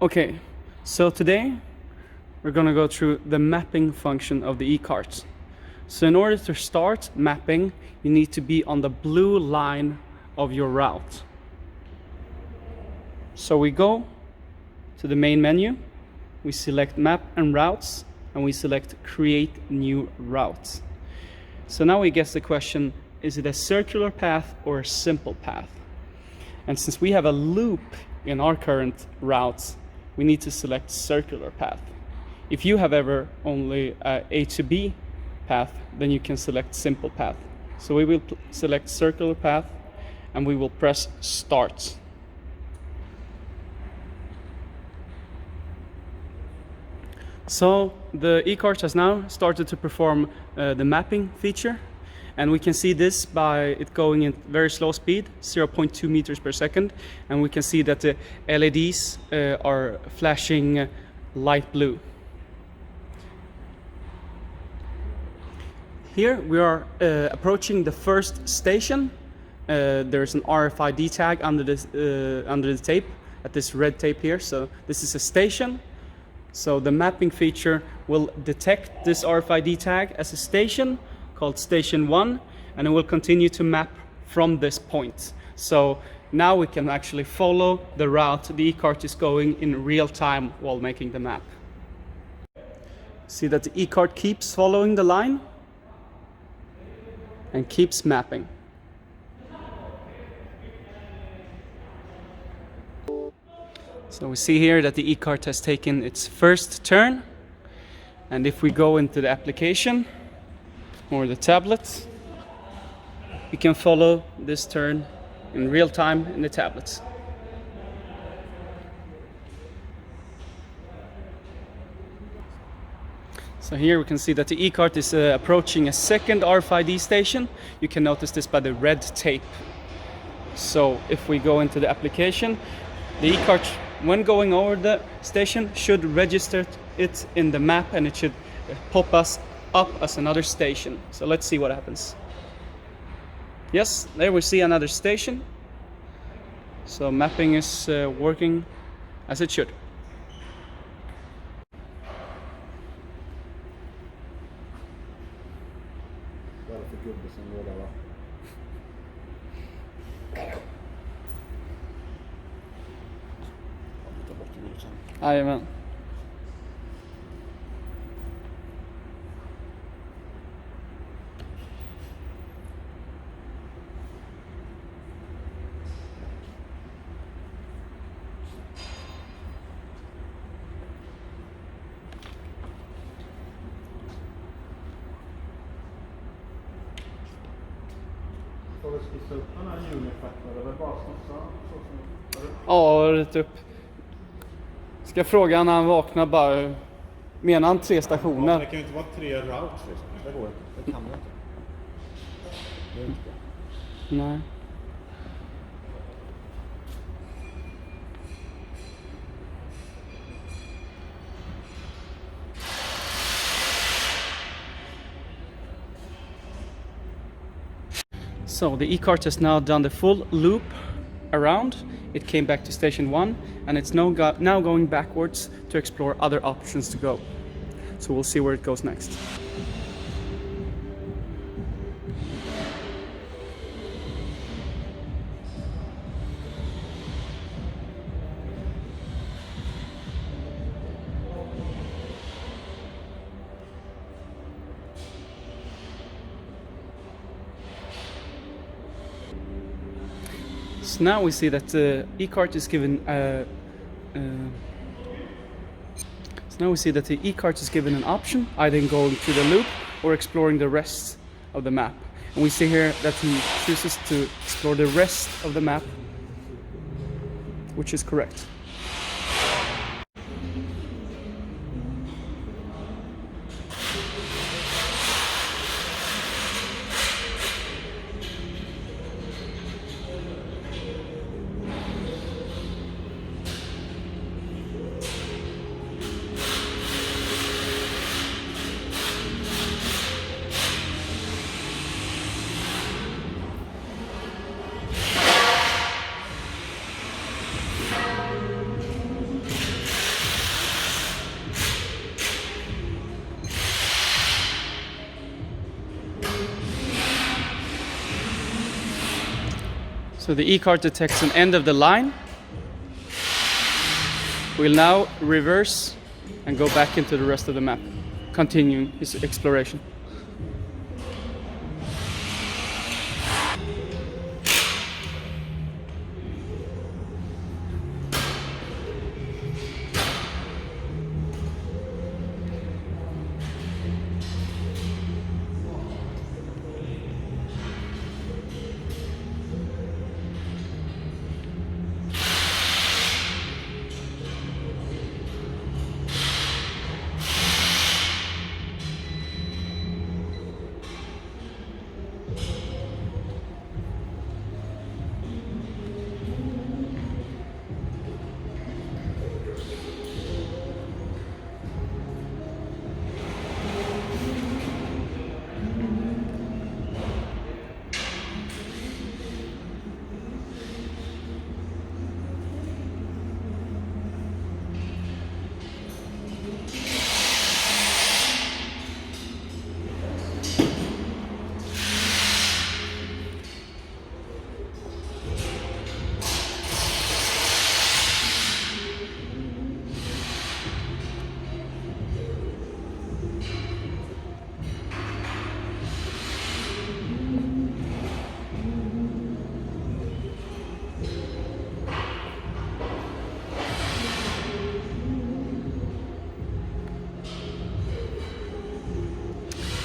Okay, so today we're going to go through the mapping function of the e-cart. So in order to start mapping, you need to be on the blue line of your route. So we go to the main menu, we select map and routes, and we select create new route. So now we guess the question, is it a circular path or a simple path? And since we have a loop in our current routes, we need to select circular path. If you have ever only A to B path, then you can select simple path. So we will select circular path and we will press start. So the e-cart has now started to perform the mapping feature, and we can see this by it going at very slow speed, 0.2 meters per second, and we can see that the LEDs are flashing light blue. Here we are approaching the first station. There's an RFID tag under the tape, at this red tape here, so this is a station. So the mapping feature will detect this RFID tag as a station called station 1, and it will continue to map from this point. So now we can actually follow the route the e-cart is going in real time while making the map. See that the e-cart keeps following the line and keeps mapping. So we see here that the e-cart has taken its first turn, and if we go into the application or the tablet, we can follow this turn in real time in the tablet. So here we can see that the e-cart is approaching a second RFID station. You can notice this by the red tape. So if we go into the application, the e-cart, when going over the station, should register it in the map, and it should pop us up as another station. So let's see what happens. Yes, there we see another station. So mapping is working as it should. Jajamän. Får vi skissa upp den här unifactorn eller bara snissa så som... Ja, rätt upp. Ska jag fråga när han vaknar bara, menar han 3 stationer? Ja, det kan ju inte vara 3 routes liksom. Det går inte. Det kan jag inte. Det är inte bra. Nej. So the e-cart has now done the full loop around. It came back to station 1, and it's now going backwards to explore other options to go. So we'll see where it goes next. So now we see that the e-cart is given an option, either going through the loop or exploring the rest of the map. And we see here that he chooses to explore the rest of the map, which is correct. So the e-cart detects an end of the line. We'll now reverse and go back into the rest of the map, continuing his exploration.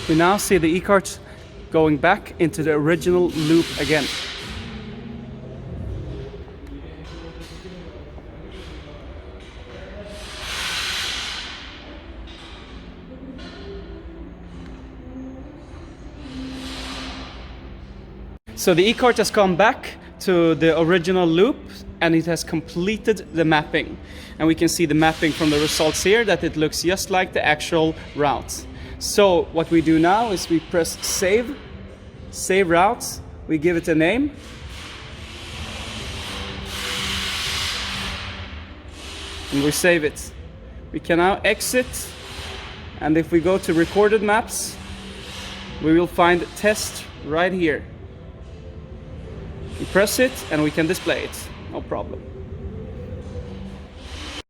We now see the e-cart going back into the original loop again. So the e-cart has come back to the original loop and it has completed the mapping. And we can see the mapping from the results here that it looks just like the actual route. So what we do now is we press save routes, we give it a name. And we save it. We can now exit, and if we go to recorded maps, we will find test right here. We press it and we can display it, no problem.